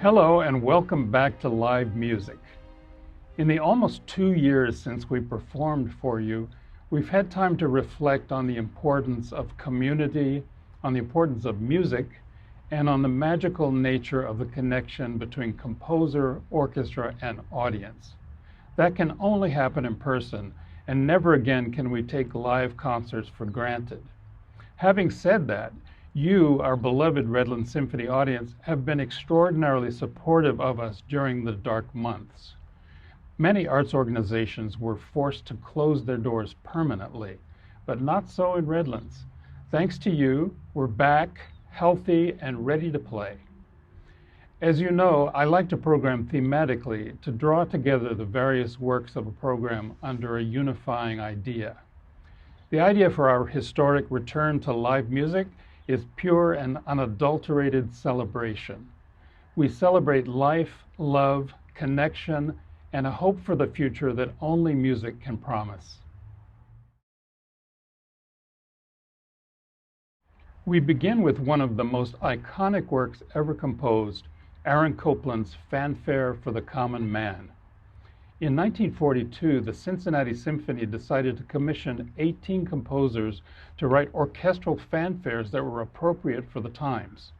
Hello and welcome back to Live Music. In the almost 2 years since we performed for you, we've had time to reflect on the importance of community, on the importance of music, and on the magical nature of the connection between composer, orchestra, and audience. That can only happen in person, and never again can we take live concerts for granted. Having said that, you, our beloved Redland Symphony audience, have been extraordinarily supportive of us during the dark months. Many arts organizations were forced to close their doors permanently, but not so in Redlands. Thanks to you, we're back, healthy, and ready to play. As you know, I like to program thematically to draw together the various works of a program under a unifying idea. The idea for our historic return to live music is pure and unadulterated celebration. We celebrate life, love, connection, and a hope for the future that only music can promise. We begin with one of the most iconic works ever composed, Aaron Copeland's Fanfare for the Common Man. In 1942, the Cincinnati Symphony decided to commission 18 composers to write orchestral fanfares that were appropriate for the times.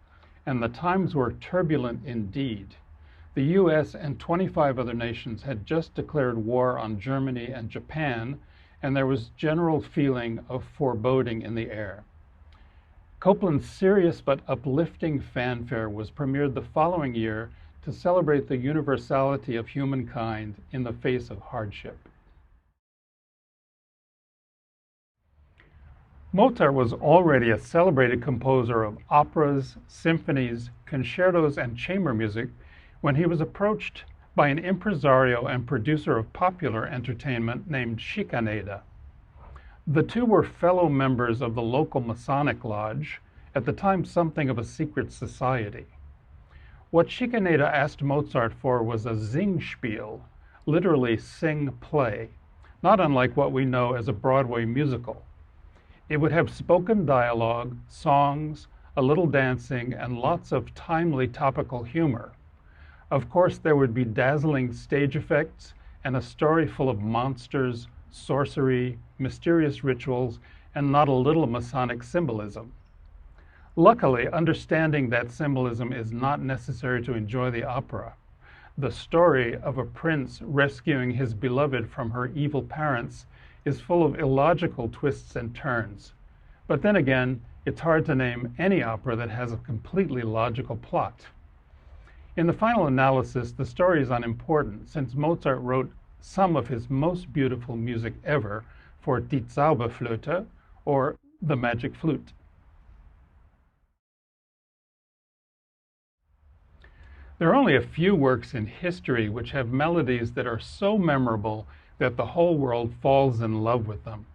And the times were turbulent indeed. The US and 25 other nations had just declared war on Germany and Japan, and there was general feeling of foreboding in the air. Copeland's serious but uplifting fanfare was premiered the following year to celebrate the universality of humankind in the face of hardship. Mozart was already a celebrated composer of operas, symphonies, concertos, and chamber music when he was approached by an impresario and producer of popular entertainment named Schikaneder. The two were fellow members of the local Masonic Lodge, at the time something of a secret society. What Schikaneder asked Mozart for was a Singspiel, literally sing play, not unlike what we know as a Broadway musical. It would have spoken dialogue, songs, a little dancing, and lots of timely topical humor. Of course, there would be dazzling stage effects and a story full of monsters, sorcery, mysterious rituals, and not a little Masonic symbolism. Luckily, understanding that symbolism is not necessary to enjoy the opera. The story of a prince rescuing his beloved from her evil parents is full of illogical twists and turns. But then again, it's hard to name any opera that has a completely logical plot. In the final analysis, the story is unimportant, since Mozart wrote some of his most beautiful music ever for Die Zauberflöte, or the Magic Flute. There are only a few works in history which have melodies that are so memorable that the whole world falls in love with them.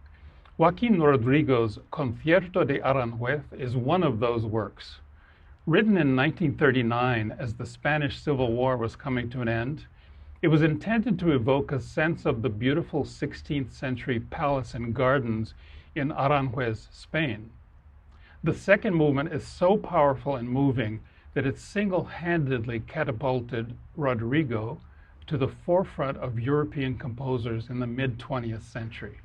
Joaquin Rodrigo's Concierto de Aranjuez is one of those works. Written in 1939 as the Spanish Civil War was coming to an end, it was intended to evoke a sense of the beautiful 16th century palace and gardens in Aranjuez, Spain. The second movement is so powerful and moving that it single-handedly catapulted Rodrigo to the forefront of European composers in the mid-20th century.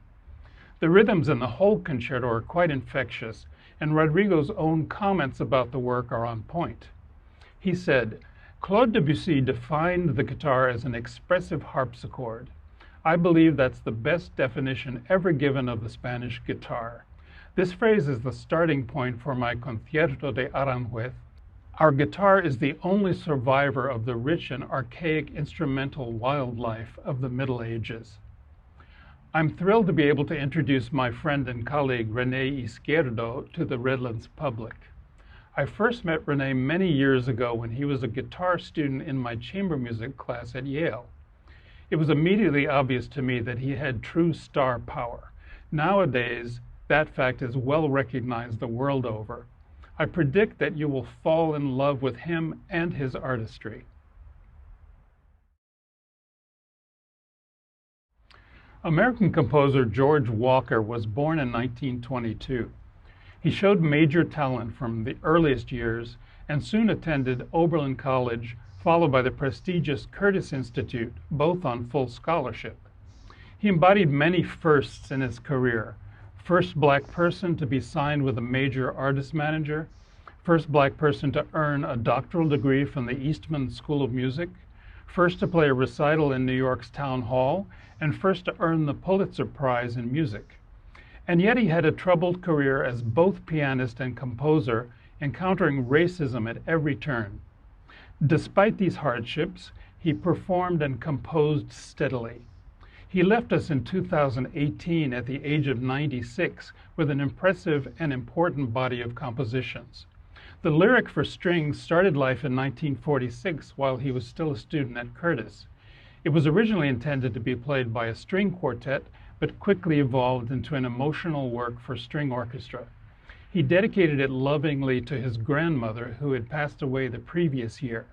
The rhythms in the whole concerto are quite infectious, and Rodrigo's own comments about the work are on point. He said, "Claude Debussy defined the guitar as an expressive harpsichord. I believe that's the best definition ever given of the Spanish guitar. This phrase is the starting point for my Concierto de Aranjuez. Our guitar is the only survivor of the rich and archaic instrumental wildlife of the Middle Ages." I'm thrilled to be able to introduce my friend and colleague René Izquierdo to the Redlands public. I first met René many years ago when he was a guitar student in my chamber music class at Yale. It was immediately obvious to me that he had true star power. Nowadays, that fact is well recognized the world over. I predict that you will fall in love with him and his artistry. American composer George Walker was born in 1922. He showed major talent from the earliest years and soon attended Oberlin College, followed by the prestigious Curtis Institute, both on full scholarship. He embodied many firsts in his career. First black person to be signed with a major artist manager, first black person to earn a doctoral degree from the Eastman School of Music, first to play a recital in New York's Town Hall, and first to earn the Pulitzer Prize in music. And yet he had a troubled career as both pianist and composer, encountering racism at every turn. Despite these hardships, he performed and composed steadily. He left us in 2018 at the age of 96 with an impressive and important body of compositions. The lyric for strings started life in 1946 while he was still a student at Curtis. It was originally intended to be played by a string quartet, but quickly evolved into an emotional work for string orchestra. He dedicated it lovingly to his grandmother, who had passed away the previous year.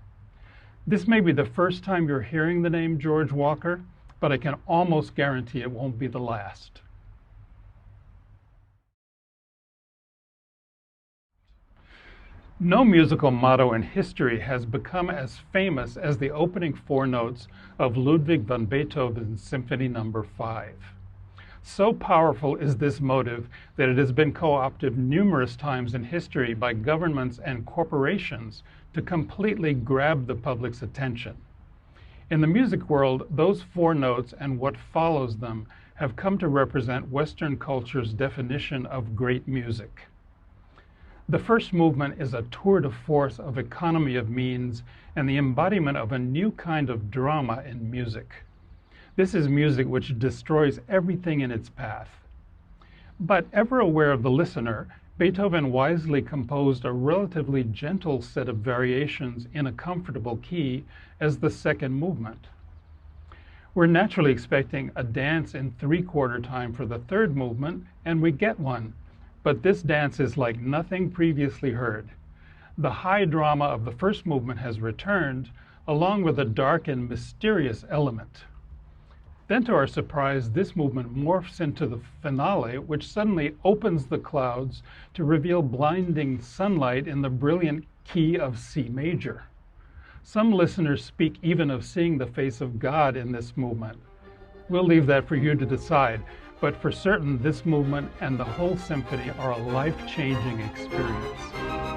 This may be the first time you're hearing the name George Walker, but I can almost guarantee it won't be the last. No musical motto in history has become as famous as the opening four notes of Ludwig van Beethoven's Symphony No. 5. So powerful is this motive that it has been co-opted numerous times in history by governments and corporations to completely grab the public's attention. In the music world, those four notes and what follows them have come to represent Western culture's definition of great music. The first movement is a tour de force of economy of means and the embodiment of a new kind of drama in music. This is music which destroys everything in its path. But ever aware of the listener, Beethoven wisely composed a relatively gentle set of variations in a comfortable key as the second movement. We're naturally expecting a dance in three-quarter time for the third movement, and we get one. But this dance is like nothing previously heard. The high drama of the first movement has returned, along with a dark and mysterious element. Then, to our surprise, this movement morphs into the finale, which suddenly opens the clouds to reveal blinding sunlight in the brilliant key of C major. Some listeners speak even of seeing the face of God in this movement. We'll leave that for you to decide, but for certain, this movement and the whole symphony are a life-changing experience.